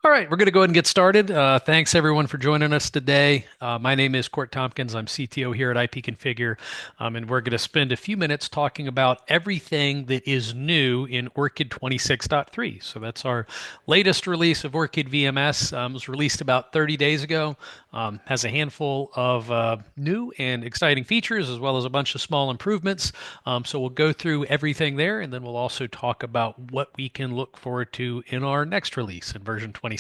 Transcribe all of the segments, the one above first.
All right, we're going to go ahead and get started. Thanks everyone for joining us today. My name is Court Tompkins. I'm CTO here at IP Configure, and we're going to spend a few minutes talking about everything that is new in Orchid 26.3. So that's our latest release of Orchid VMS. It was released about 30 days ago. Has a handful of new and exciting features as well as a bunch of small improvements. So we'll go through everything there, and then we'll also talk about what we can look forward to in our next release in version 26.6.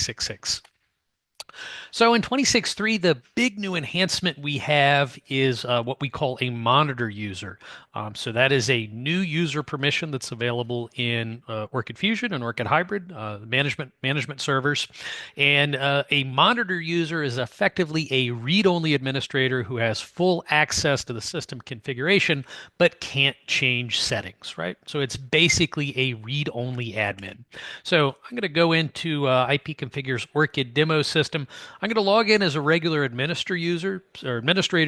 So in 26.3, the big new enhancement we have is what we call a monitor user. So that is a new user permission that's available in Orchid Fusion and Orchid Hybrid management servers. And a monitor user is effectively a read-only administrator who has full access to the system configuration, but can't change settings, right? So it's basically a read-only admin. So I'm going to go into IP Configure's Orchid demo system. I'm going to log in as a regular administrator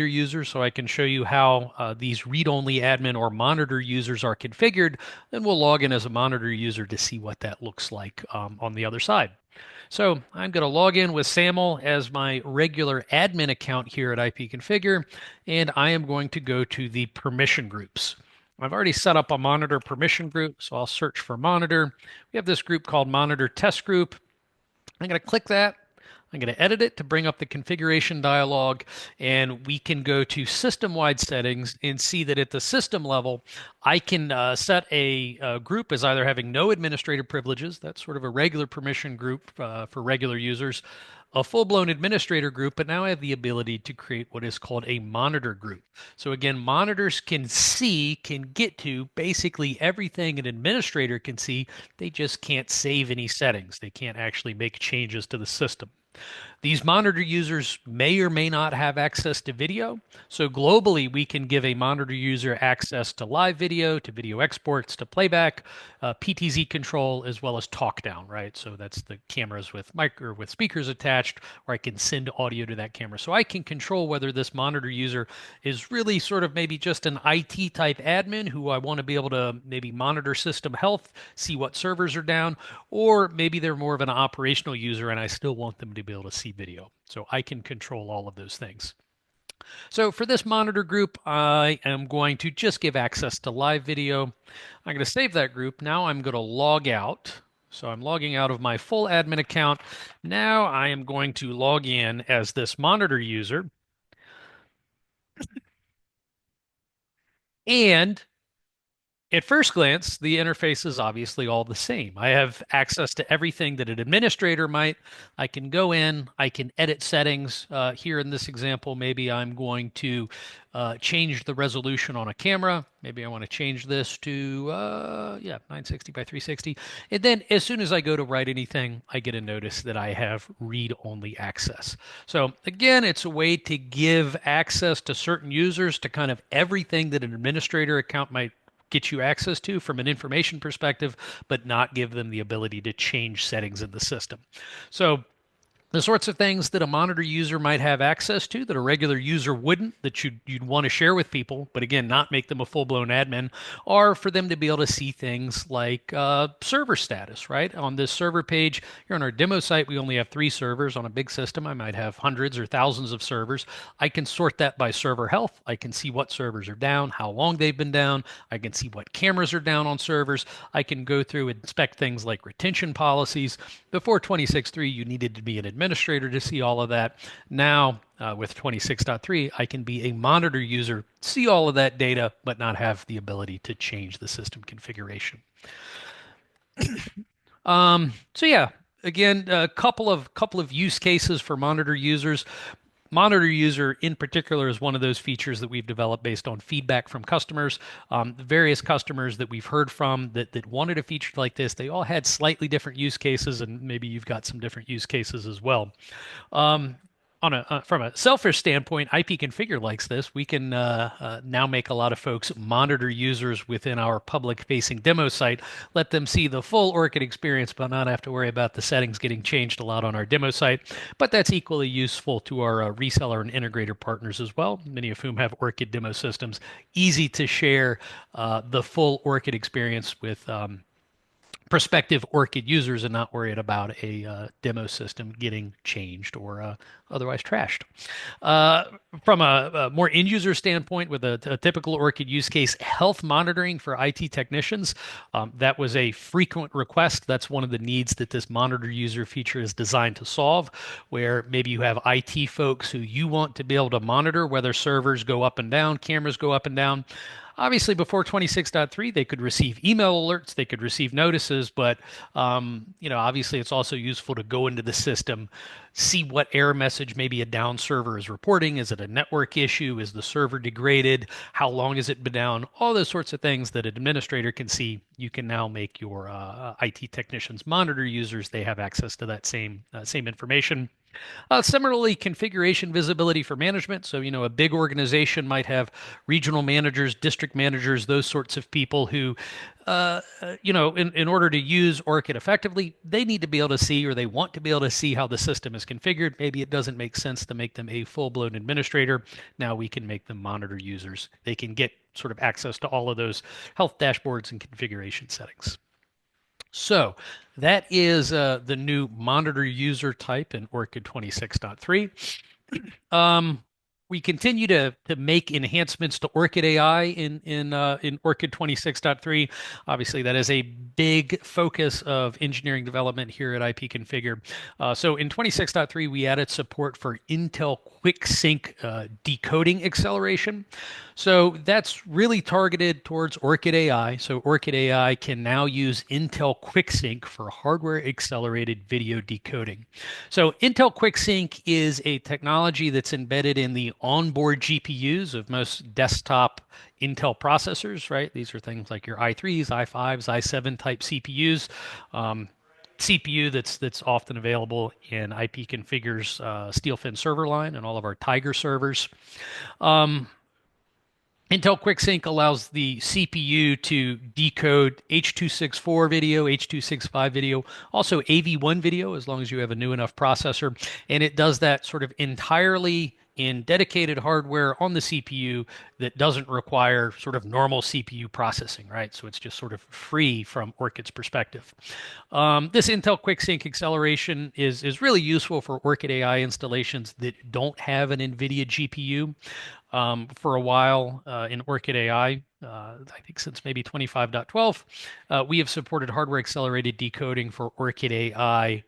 user so I can show you how these read-only admin or monitor users are configured. Then we'll log in as a monitor user to see what that looks like on the other side. So I'm going to log in with SAML as my regular admin account here at IP Configure, and I am going to go to the permission groups. I've already set up a monitor permission group, so I'll search for monitor. We have this group called monitor test group. I'm going to click that. I'm going to edit it to bring up the configuration dialog, and we can go to system-wide settings and see that at the system level, I can set a group as either having no administrative privileges. That's sort of a regular permission group for regular users, a full-blown administrator group, but now I have the ability to create what is called a monitor group. So again, monitors can get to basically everything an administrator can see. They just can't save any settings. They can't actually make changes to the system. These monitor users may or may not have access to video. So globally, we can give a monitor user access to live video, to video exports, to playback, PTZ control, as well as talk down, right? So that's the cameras with mic or with speakers attached, or I can send audio to that camera. So I can control whether this monitor user is really sort of maybe just an IT type admin who I want to be able to maybe monitor system health, see what servers are down, or maybe they're more of an operational user and I still want them to be able to see video. So I can control all of those things. So for this monitor group, I am going to just give access to live video. I'm going to save that group. Now I'm going to log out. So I'm logging out of my full admin account. Now I am going to log in as this monitor user. And at first glance, the interface is obviously all the same. I have access to everything that an administrator might. I can go in, I can edit settings. Here in this example, maybe I'm going to change the resolution on a camera. Maybe I want to change this to, 960 by 360. And then as soon as I go to write anything, I get a notice that I have read-only access. So again, it's a way to give access to certain users to kind of everything that an administrator account might get you access to from an information perspective, but not give them the ability to change settings in the system. So the sorts of things that a monitor user might have access to that a regular user wouldn't, that you'd want to share with people, but again, not make them a full-blown admin, are for them to be able to see things like server status, right? On this server page, here on our demo site, we only have 3 servers. On a big system, I might have hundreds or thousands of servers. I can sort that by server health. I can see what servers are down, how long they've been down. I can see what cameras are down on servers. I can go through and inspect things like retention policies. Before 26.3, you needed to be an administrator to see all of that. Now, with 26.3, I can be a monitor user, see all of that data, but not have the ability to change the system configuration. So yeah, again, a couple of use cases for monitor users. Monitor user in particular is one of those features that we've developed based on feedback from customers. The various customers that we've heard from that wanted a feature like this, they all had slightly different use cases, and maybe you've got some different use cases as well. Um, from a selfish standpoint, IP Configure likes this. We can now make a lot of folks monitor users within our public-facing demo site, let them see the full Orchid experience, but not have to worry about the settings getting changed a lot on our demo site. But that's equally useful to our reseller and integrator partners as well, many of whom have Orchid demo systems. Easy to share the full Orchid experience with prospective Orchid users and not worried about a demo system getting changed or otherwise trashed. Uh, from a more end user standpoint, with a typical Orchid use case, health monitoring for IT technicians, that was a frequent request. That's one of the needs that this monitor user feature is designed to solve, where maybe you have IT folks who you want to be able to monitor whether servers go up and down, cameras go up and down. Obviously, before 26.3, they could receive email alerts, they could receive notices, but obviously, it's also useful to go into the system, see what error message maybe a down server is reporting. Is it a network issue? Is the server degraded? How long has it been down? All those sorts of things that an administrator can see. You can now make your IT technicians monitor users. They have access to that same information. Similarly, configuration visibility for management. So, a big organization might have regional managers, district managers, those sorts of people who, in order to use Orchid effectively, they need to be able to see or they want to be able to see how the system is configured. Maybe it doesn't make sense to make them a full-blown administrator. Now we can make them monitor users. They can get sort of access to all of those health dashboards and configuration settings. So that is the new monitor user type in Orchid 26.3. Um, we continue to make enhancements to Orchid AI in Orchid 26.3. Obviously, that is a big focus of engineering development here at IP Configure. So in 26.3, we added support for Intel QuickSync decoding acceleration. So that's really targeted towards Orchid AI. So Orchid AI can now use Intel QuickSync for hardware accelerated video decoding. So Intel QuickSync is a technology that's embedded in the onboard GPUs of most desktop Intel processors, right? These are things like your i3s, i5s, i7 type CPUs. CPU that's often available in IP Configure's SteelFin server line and all of our Tiger servers. Um, Intel QuickSync allows the CPU to decode H.264 video, H.265 video, also AV1 video, as long as you have a new enough processor. And it does that sort of entirely in dedicated hardware on the CPU that doesn't require sort of normal CPU processing, right? So it's just sort of free from Orchid's perspective. This Intel QuickSync acceleration is really useful for Orchid AI installations that don't have an NVIDIA GPU. For a while in Orchid AI, I think since maybe 25.12, we have supported hardware accelerated decoding for Orchid AI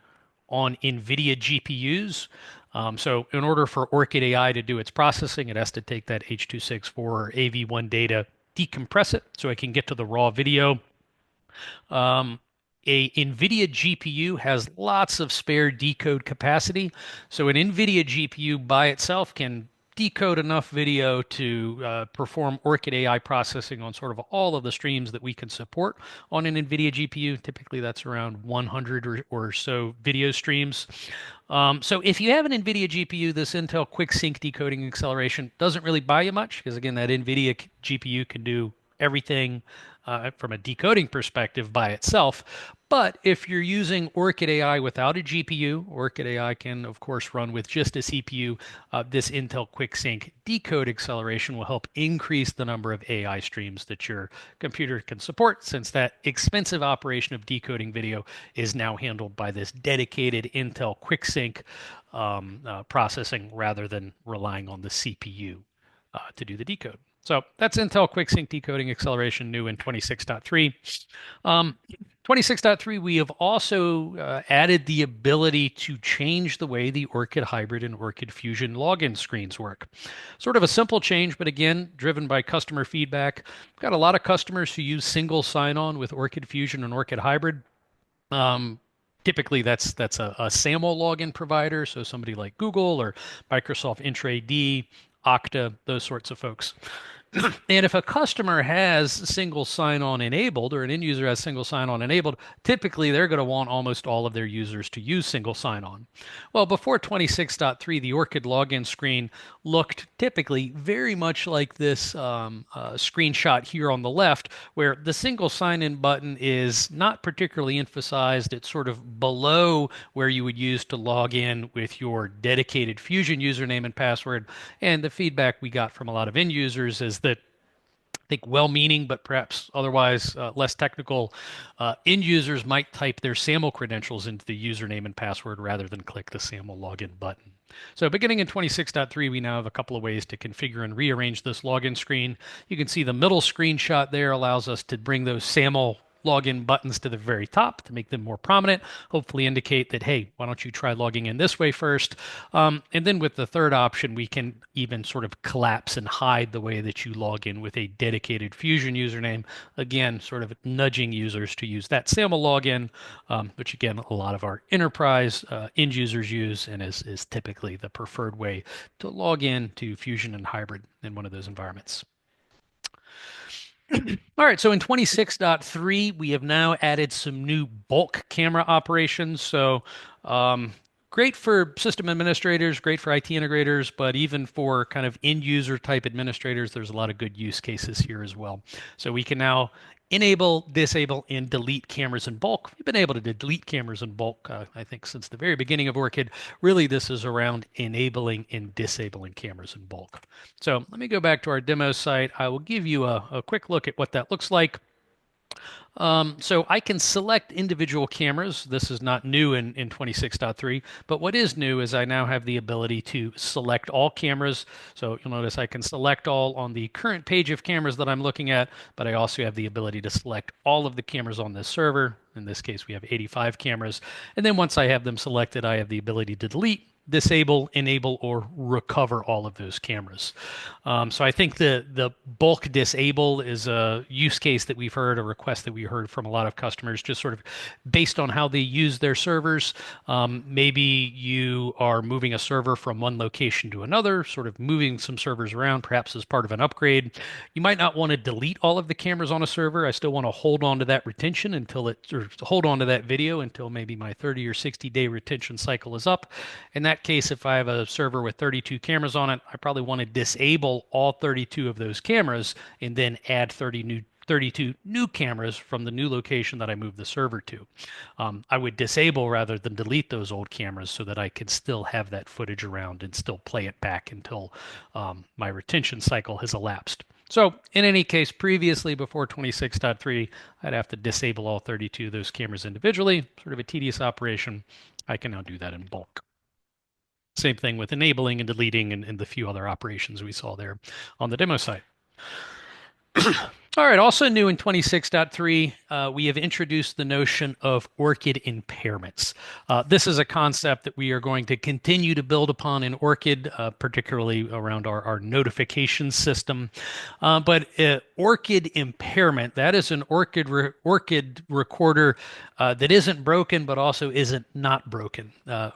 on NVIDIA GPUs. So in order for Orchid AI to do its processing, it has to take that H.264 or AV1 data, decompress it so it can get to the raw video. Um, a NVIDIA GPU has lots of spare decode capacity. So an NVIDIA GPU by itself can decode enough video to perform Orchid AI processing on sort of all of the streams that we can support on an NVIDIA GPU. Typically, that's around 100 or so video streams. So if you have an NVIDIA GPU, this Intel QuickSync decoding acceleration doesn't really buy you much because, again, that NVIDIA GPU can do everything from a decoding perspective by itself. But if you're using Orchid AI without a GPU, Orchid AI can, of course, run with just a CPU. This Intel QuickSync decode acceleration will help increase the number of AI streams that your computer can support, since that expensive operation of decoding video is now handled by this dedicated Intel QuickSync processing rather than relying on the CPU to do the decode. So that's Intel QuickSync decoding acceleration new in 26.3. 26.3, we have also added the ability to change the way the Orchid Hybrid and Orchid Fusion login screens work. Sort of a simple change, but again, driven by customer feedback. We've got a lot of customers who use single sign-on with Orchid Fusion and Orchid Hybrid. Um, Typically, that's a SAML login provider, so somebody like Google or Microsoft Entra ID, Okta, those sorts of folks. And if a customer has single sign-on enabled or an end user has single sign-on enabled, typically they're going to want almost all of their users to use single sign-on. Well, before 26.3, the Orchid login screen looked typically very much like this screenshot here on the left, where the single sign-in button is not particularly emphasized. It's sort of below where you would use to log in with your dedicated Fusion username and password. And the feedback we got from a lot of end users is that think well-meaning, but perhaps otherwise less technical end users might type their SAML credentials into the username and password rather than click the SAML login button. So beginning in 26.3, we now have a couple of ways to configure and rearrange this login screen. You can see the middle screenshot there allows us to bring those SAML login buttons to the very top to make them more prominent, hopefully indicate that, hey, why don't you try logging in this way first? And then with the third option, we can even sort of collapse and hide the way that you log in with a dedicated Fusion username. Again, sort of nudging users to use that SAML login, which again, a lot of our enterprise end users use and is typically the preferred way to log in to Fusion and Hybrid in one of those environments. All right, so in 26.3, we have now added some new bulk camera operations. So great for system administrators, great for IT integrators, but even for kind of end user type administrators, there's a lot of good use cases here as well. So we can now enable, disable, and delete cameras in bulk. We've been able to delete cameras in bulk, I think, since the very beginning of Orchid. Really, this is around enabling and disabling cameras in bulk. So let me go back to our demo site. I will give you a quick look at what that looks like. So I can select individual cameras. This is not new in 26.3, but what is new is I now have the ability to select all cameras. So you'll notice I can select all on the current page of cameras that I'm looking at, but I also have the ability to select all of the cameras on this server. In this case, we have 85 cameras. And then once I have them selected, I have the ability to delete, disable, enable, or recover all of those cameras. So I think the bulk disable is a use case that we've heard, a request that we heard from a lot of customers, just sort of based on how they use their servers. Maybe you are moving a server from one location to another, sort of moving some servers around, perhaps as part of an upgrade. You might not want to delete all of the cameras on a server. I still want to hold on to that retention until it, or hold on to that video until maybe my 30 or 60-day retention cycle is up. In that case, if I have a server with 32 cameras on it, I probably want to disable all 32 of those cameras and then add 32 new cameras from the new location that I moved the server to. I would disable rather than delete those old cameras so that I can still have that footage around and still play it back until my retention cycle has elapsed. So in any case, previously before 26.3, I'd have to disable all 32 of those cameras individually, sort of a tedious operation. I can now do that in bulk. Same thing with enabling and deleting and the few other operations we saw there on the demo site. All right, also new in 26.3, we have introduced the notion of Orchid impairments. This is a concept that we are going to continue to build upon in Orchid, particularly around our notification system. But Orchid impairment, that is an Orchid recorder that isn't broken, but also isn't not broken,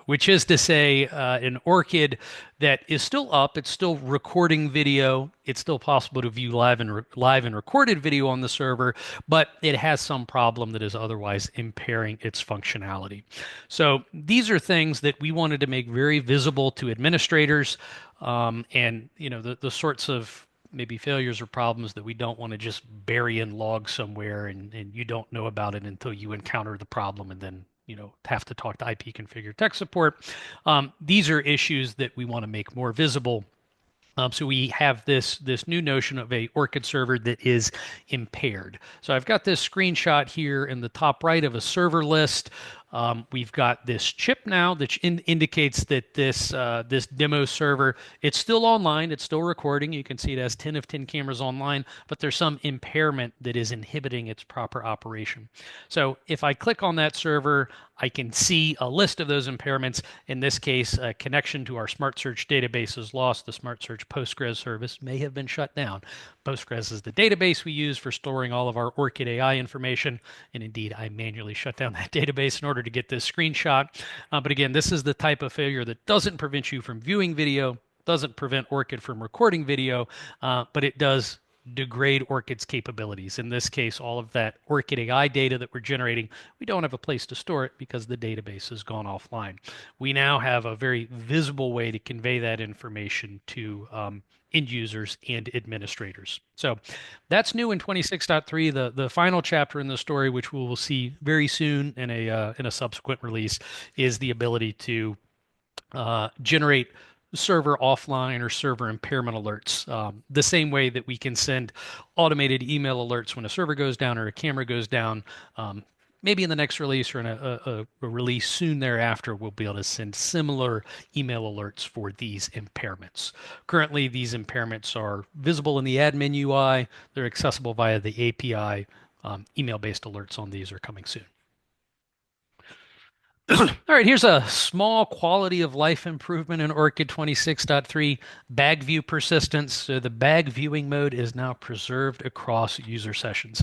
which is to say an Orchid that is still up, it's still recording video, it's still possible to view live and recorded video on the server, but it has some problem that is otherwise impairing its functionality. So these are things that we wanted to make very visible to administrators, and the sorts of maybe failures or problems that we don't want to just bury in logs somewhere and you don't know about it until you encounter the problem and then have to talk to IP configure tech support. These are issues that we want to make more visible. So we have this new notion of a Orchid server that is impaired. So I've got this screenshot here in the top right of a server list. We've got this chip now that indicates that this demo server, it's still online, it's still recording. You can see it has 10 of 10 cameras online, but there's some impairment that is inhibiting its proper operation. So if I click on that server, I can see a list of those impairments. In this case, a connection to our Smart Search database is lost. The Smart Search Postgres service may have been shut down. Postgres is the database we use for storing all of our Orchid AI information. And indeed, I manually shut down that database in order to get this screenshot. But again, this is the type of failure that doesn't prevent you from viewing video, doesn't prevent Orchid from recording video, but it does degrade Orchid's capabilities. In this case, all of that Orchid AI data that we're generating, we don't have a place to store it because the database has gone offline. We now have a very visible way to convey that information to end users and administrators. So that's new in 26.3. The final chapter in the story, which we will see very soon in a subsequent release, is the ability to generate server offline or server impairment alerts. The same way that we can send automated email alerts when a server goes down or a camera goes down. Um, Maybe in the next release or in a release soon thereafter, we'll be able to send similar email alerts for these impairments. Currently, these impairments are visible in the admin UI. They're accessible via the API. Email-based alerts on these are coming soon. All right, here's a small quality of life improvement in Orchid 26.3 bag view persistence. So the bag viewing mode is now preserved across user sessions.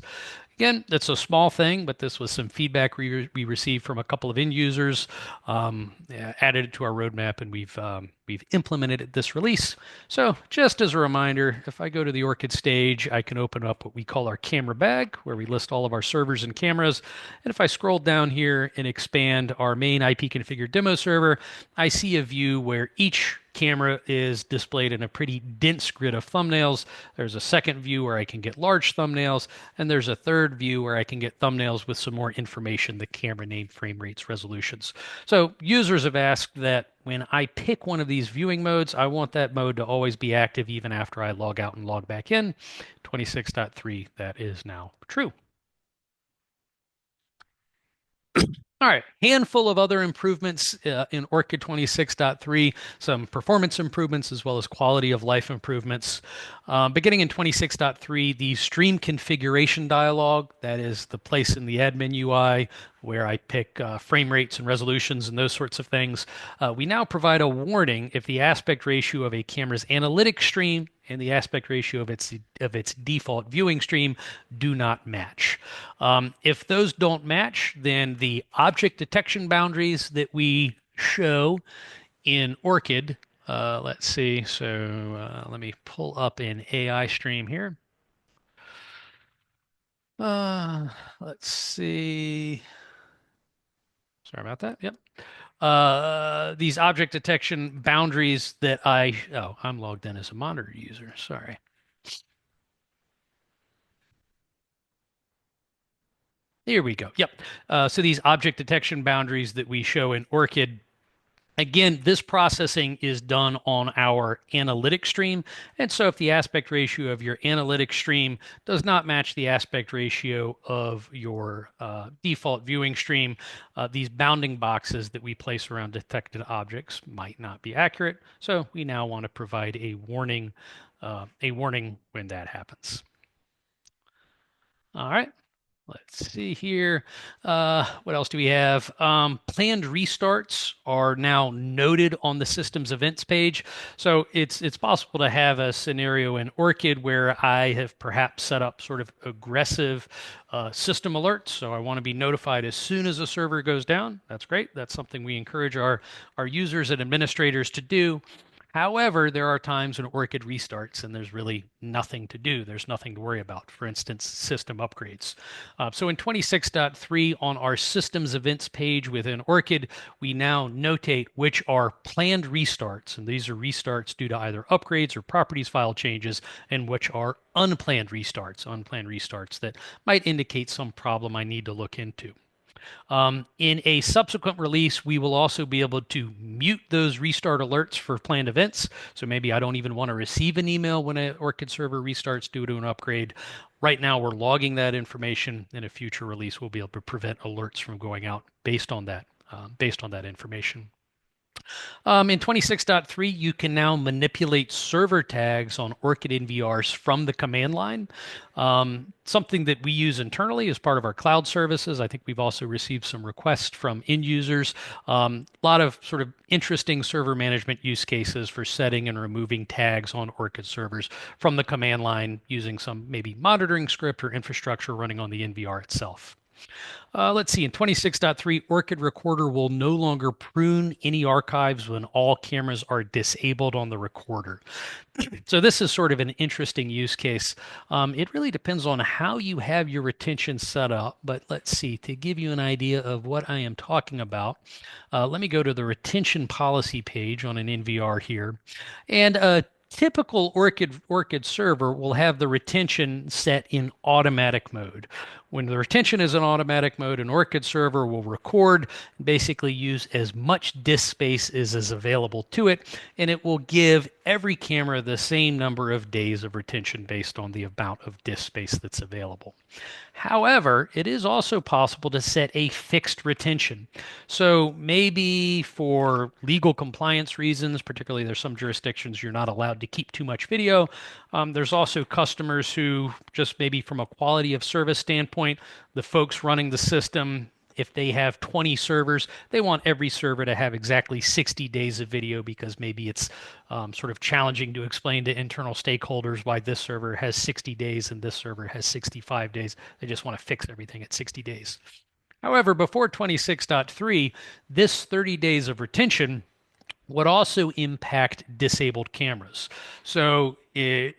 Again, that's a small thing, but this was some feedback we received from a couple of end users, yeah, added it to our roadmap, and we've implemented it this release. So just as a reminder, if I go to the Orchid stage, I can open up what we call our camera bag, where we list all of our servers and cameras. And if I scroll down here and expand our main IP configured demo server, I see a view where each camera is displayed in a pretty dense grid of thumbnails. There's a second view where I can get large thumbnails, and there's a third view where I can get thumbnails with some more information, the camera name, frame rates, resolutions. So users have asked that when I pick one of these viewing modes, I want that mode to always be active even after I log out and log back in. 26.3, that is now true. All right, handful of other improvements in Orchid 26.3, some performance improvements as well as quality of life improvements. Beginning in 26.3, the stream configuration dialog, that is the place in the admin UI where I pick frame rates and resolutions and those sorts of things. We now provide a warning if the aspect ratio of a camera's analytic stream and the aspect ratio of its default viewing stream do not match. If those don't match, then the object detection boundaries that we show in Orchid, let's see. So let me pull up an AI stream here. Let's see. Sorry about that. Yep. These object detection boundaries that I'm logged in as a monitor user. Sorry. Here we go. Yep. So these object detection boundaries that we show in Orchid, again, this processing is done on our analytic stream. And so if the aspect ratio of your analytic stream does not match the aspect ratio of your default viewing stream, these bounding boxes that we place around detected objects might not be accurate. So we now want to provide a warning when that happens. All right. Let's see here. What else do we have? Planned restarts are now noted on the systems events page. So it's possible to have a scenario in Orchid where I have perhaps set up sort of aggressive system alerts. So I want to be notified as soon as a server goes down. That's great. That's something we encourage our users and administrators to do. However, there are times when Orchid restarts and there's really nothing to do. There's nothing to worry about. For instance, system upgrades. So in 26.3 on our systems events page within Orchid, we now notate which are planned restarts. And these are restarts due to either upgrades or properties file changes, and which are unplanned restarts that might indicate some problem I need to look into. In a subsequent release, we will also be able to mute those restart alerts for planned events. So maybe I don't even want to receive an email when an Orchid server restarts due to an upgrade. Right now, we're logging that information. In a future release, we'll be able to prevent alerts from going out based on that information. In 26.3, you can now manipulate server tags on Orchid NVRs from the command line. Something that we use internally as part of our cloud services. I think we've also received some requests from end users. A lot of sort of interesting server management use cases for setting and removing tags on Orchid servers from the command line using some maybe monitoring script or infrastructure running on the NVR itself. Let's see, in 26.3, Orchid Recorder will no longer prune any archives when all cameras are disabled on the recorder. So this is sort of an interesting use case. It really depends on how you have your retention set up, but let's see, to give you an idea of what I am talking about, let me go to the retention policy page on an NVR here. And a typical Orchid server will have the retention set in automatic mode, When the retention is in automatic mode, an Orchid server will record and basically use as much disk space as is available to it, and it will give every camera the same number of days of retention based on the amount of disk space that's available. However, it is also possible to set a fixed retention. So maybe for legal compliance reasons, particularly there's some jurisdictions you're not allowed to keep too much video. There's also customers who just maybe from a quality of service standpoint, the folks running the system, if they have 20 servers, they want every server to have exactly 60 days of video because maybe it's sort of challenging to explain to internal stakeholders why this server has 60 days and this server has 65 days. They just want to fix everything at 60 days. However, before 26.3, this 30 days of retention would also impact disabled cameras. So,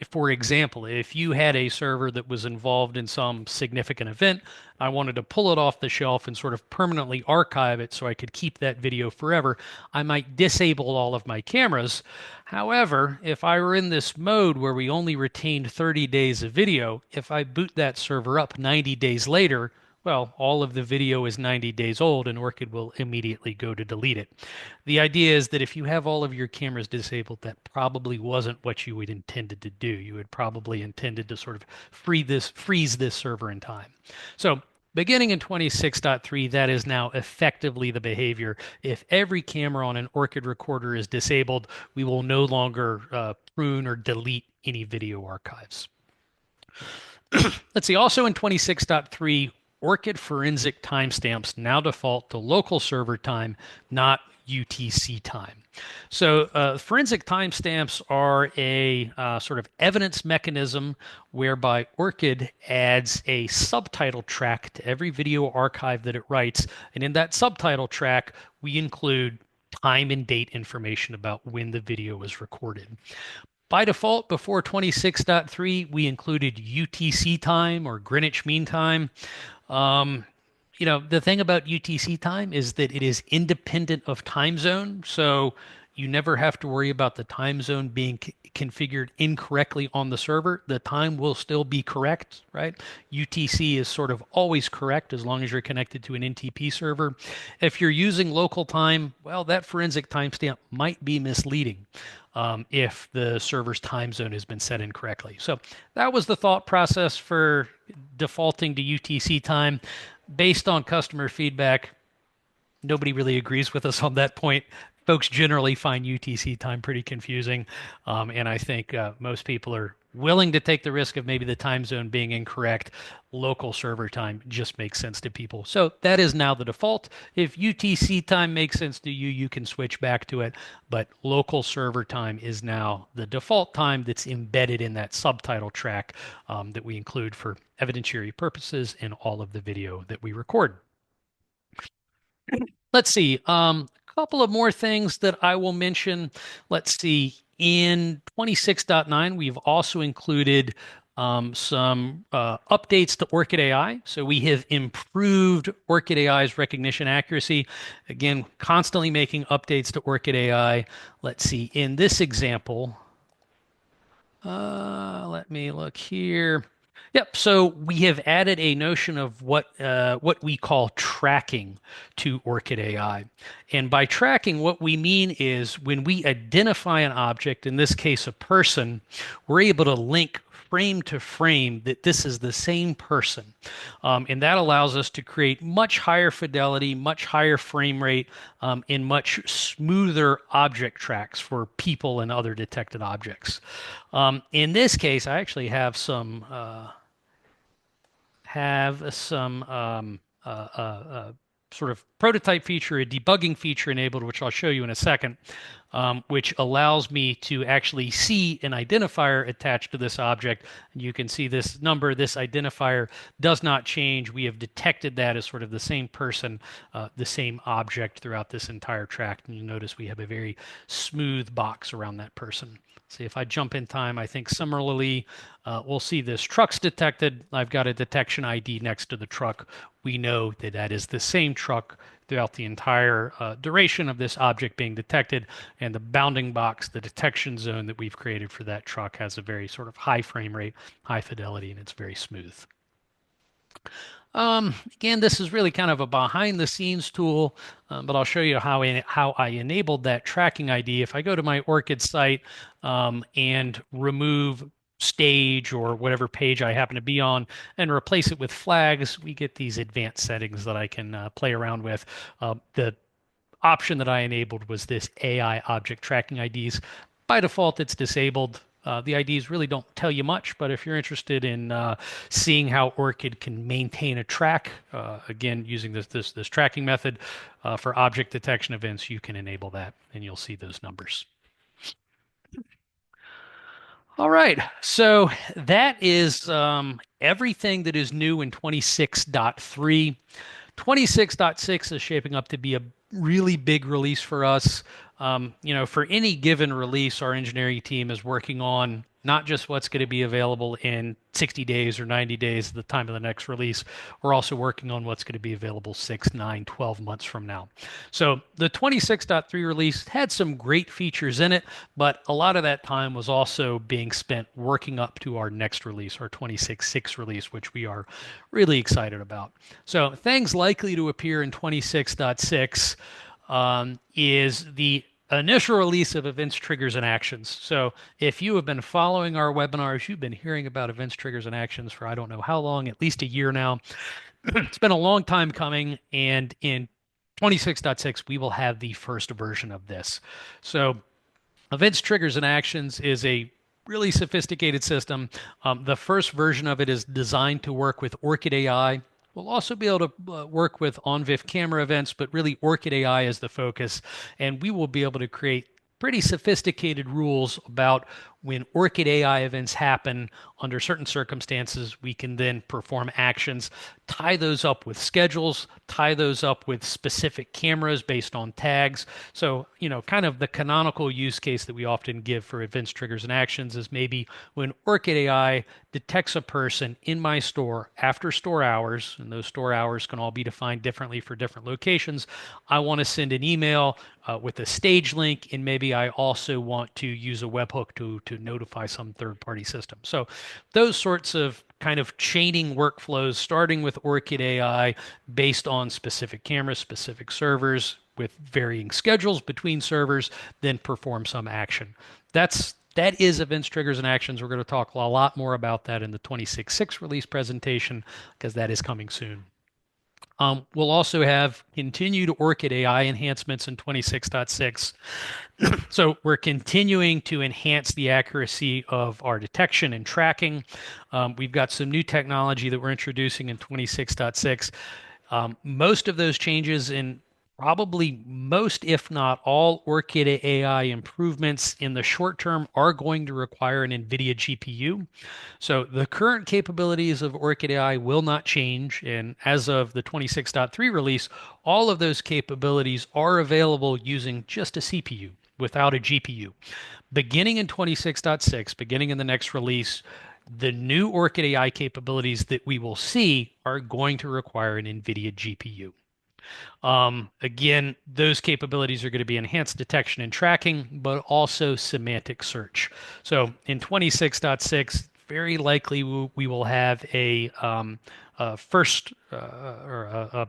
for example, if you had a server that was involved in some significant event, I wanted to pull it off the shelf and sort of permanently archive it so I could keep that video forever, I might disable all of my cameras. However, if I were in this mode where we only retained 30 days of video, if I boot that server up 90 days later, well, all of the video is 90 days old and Orchid will immediately go to delete it. The idea is that if you have all of your cameras disabled, that probably wasn't what you had intended to do. You had probably intended to sort of freeze this server in time. So beginning in 26.3, that is now effectively the behavior. If every camera on an Orchid recorder is disabled, we will no longer prune or delete any video archives. Let's see, also in 26.3, Orchid forensic timestamps now default to local server time, not UTC time. So forensic timestamps are a sort of evidence mechanism whereby Orchid adds a subtitle track to every video archive that it writes. And in that subtitle track, we include time and date information about when the video was recorded. By default, before 26.3, we included UTC time or Greenwich Mean Time. Um, the thing about UTC time is that it is independent of time zone. So you never have to worry about the time zone being configured incorrectly on the server. The time will still be correct, right? UTC is sort of always correct as long as you're connected to an NTP server. If you're using local time, well, that forensic timestamp might be misleading. If the server's time zone has been set incorrectly. So that was the thought process for defaulting to UTC time. Based on customer feedback, nobody really agrees with us on that point. Folks generally find UTC time pretty confusing, and I think most people are willing to take the risk of maybe the time zone being incorrect. Local server time just makes sense to people. So that is now the default. If UTC time makes sense to you, you can switch back to it, but local server time is now the default time that's embedded in that subtitle track that we include for evidentiary purposes in all of the video that we record. Let's see. A couple of more things that I will mention. Let's see. In 26.9, we've also included some updates to Orchid AI. So we have improved Orchid AI's recognition accuracy. Again, constantly making updates to Orchid AI. Let's see. In this example, let me look here. Yep. So we have added a notion of what we call tracking to Orchid AI. And by tracking, what we mean is when we identify an object, in this case a person, we're able to link frame to frame that this is the same person. And that allows us to create much higher fidelity, much higher frame rate, and much smoother object tracks for people and other detected objects. In this case, I actually have some sort of prototype feature, a debugging feature enabled, which I'll show you in a second, which allows me to actually see an identifier attached to this object. And you can see this number, this identifier does not change. We have detected that as sort of the same person, the same object throughout this entire track. And you notice we have a very smooth box around that person. See, if I jump in time, I think similarly, we'll see this truck's detected. I've got a detection ID next to the truck. We know that that is the same truck throughout the entire duration of this object being detected. And the bounding box, the detection zone that we've created for that truck has a very sort of high frame rate, high fidelity, and it's very smooth. Again, this is really kind of a behind the scenes tool, but I'll show you how I enabled that tracking ID. If I go to my Orchid site and remove stage or whatever page I happen to be on and replace it with flags, we get these advanced settings that I can play around with. The option that I enabled was this AI object tracking IDs. By default, it's disabled. The IDs really don't tell you much, but if you're interested in seeing how Orchid can maintain a track, again using this tracking method for object detection events, you can enable that, and you'll see those numbers. All right, so that is everything that is new in 26.3. 26.6 is shaping up to be a really big release for us. For any given release, our engineering team is working on not just what's going to be available in 60 days or 90 days at the time of the next release. We're also working on what's going to be available 6, 9, 12 months from now. So the 26.3 release had some great features in it, but a lot of that time was also being spent working up to our next release, our 26.6 release, which we are really excited about. So things likely to appear in 26.6 is the initial release of events, triggers, and actions. So if you have been following our webinars, you've been hearing about events, triggers, and actions for I don't know how long, at least a year now. It's been a long time coming, and in 26.6, we will have the first version of this. So events, triggers, and actions is a really sophisticated system. The first version of it is designed to work with Orchid AI. We'll also be able to work with on-VIF camera events, but really Orchid AI is the focus. And we will be able to create pretty sophisticated rules about when Orchid AI events happen under certain circumstances, we can then perform actions, tie those up with schedules, tie those up with specific cameras based on tags. So, kind of the canonical use case that we often give for events, triggers, and actions is maybe when Orchid AI detects a person in my store after store hours, and those store hours can all be defined differently for different locations. I want to send an email with a stage link, and maybe I also want to use a webhook to notify some third-party system. So those sorts of kind of chaining workflows, starting with Orchid AI based on specific cameras, specific servers with varying schedules between servers, then perform some action. That is events, triggers, and actions. We're going to talk a lot more about that in the 26.6 release presentation because that is coming soon. We'll also have continued Orchid AI enhancements in 26.6. So we're continuing to enhance the accuracy of our detection and tracking. We've got some new technology that we're introducing in 26.6. Most of those changes in probably most, if not all, Orchid AI improvements in the short term are going to require an NVIDIA GPU. So the current capabilities of Orchid AI will not change. And as of the 26.3 release, all of those capabilities are available using just a CPU without a GPU. Beginning in 26.6, beginning in the next release, the new Orchid AI capabilities that we will see are going to require an NVIDIA GPU. Again, those capabilities are going to be enhanced detection and tracking, but also semantic search. So in 26.6, very likely we will have first or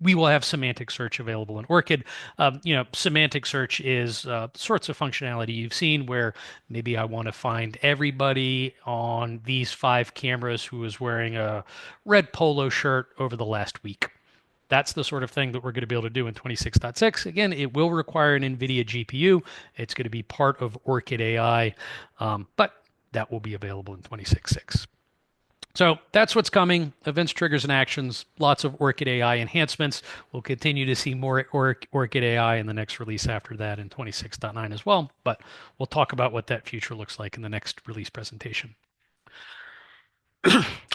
we will have semantic search available in Orchid. Semantic search is sorts of functionality you've seen where maybe I want to find everybody on these 5 cameras who was wearing a red polo shirt over the last week. That's the sort of thing that we're going to be able to do in 26.6. Again, it will require an NVIDIA GPU. It's going to be part of Orchid AI, but that will be available in 26.6. So that's what's coming. Events, triggers, and actions. Lots of Orchid AI enhancements. We'll continue to see more Orchid AI in the next release after that in 26.9 as well. But we'll talk about what that future looks like in the next release presentation.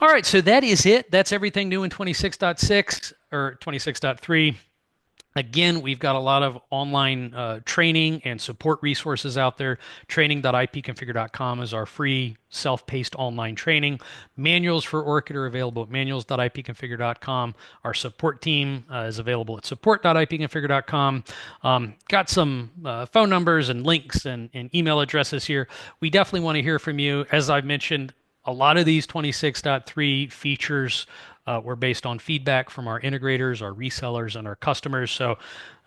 All right, so that is it. That's everything new in 26.6 or 26.3. Again, we've got a lot of online training and support resources out there. Training.ipconfigure.com is our free self-paced online training. Manuals for Orchid are available at manuals.ipconfigure.com. Our support team is available at support.ipconfigure.com. Got some phone numbers and links and email addresses here. We definitely want to hear from you. As I've mentioned, A lot of these 26.3 features were based on feedback from our integrators, our resellers, and our customers. So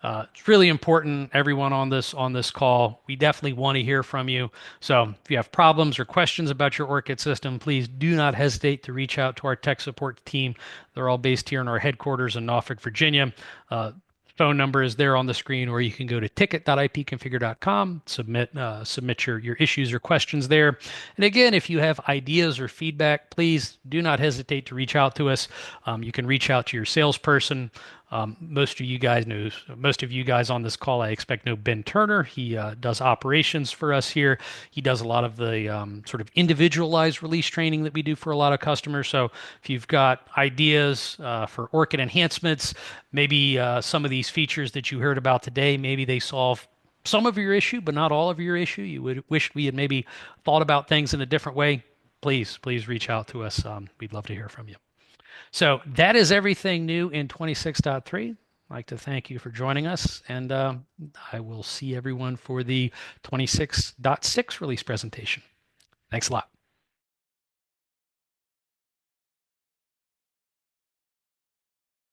it's really important, everyone on this call. We definitely want to hear from you. So if you have problems or questions about your Orchid system, please do not hesitate to reach out to our tech support team. They're all based here in our headquarters in Norfolk, Virginia. Phone number is there on the screen, or you can go to ticket.ipconfigure.com, submit your issues or questions there. And again, if you have ideas or feedback, please do not hesitate to reach out to us. You can reach out to your salesperson. Most of you guys on this call, I expect, know Ben Turner. He does operations for us here. He does a lot of the sort of individualized release training that we do for a lot of customers. So if you've got ideas for Orchid enhancements, maybe some of these features that you heard about today, maybe they solve some of your issue, but not all of your issue. You would wish we had maybe thought about things in a different way. Please reach out to us. We'd love to hear from you. So that is everything new in 26.3. I'd like to thank you for joining us, and I will see everyone for the 26.6 release presentation. Thanks a lot.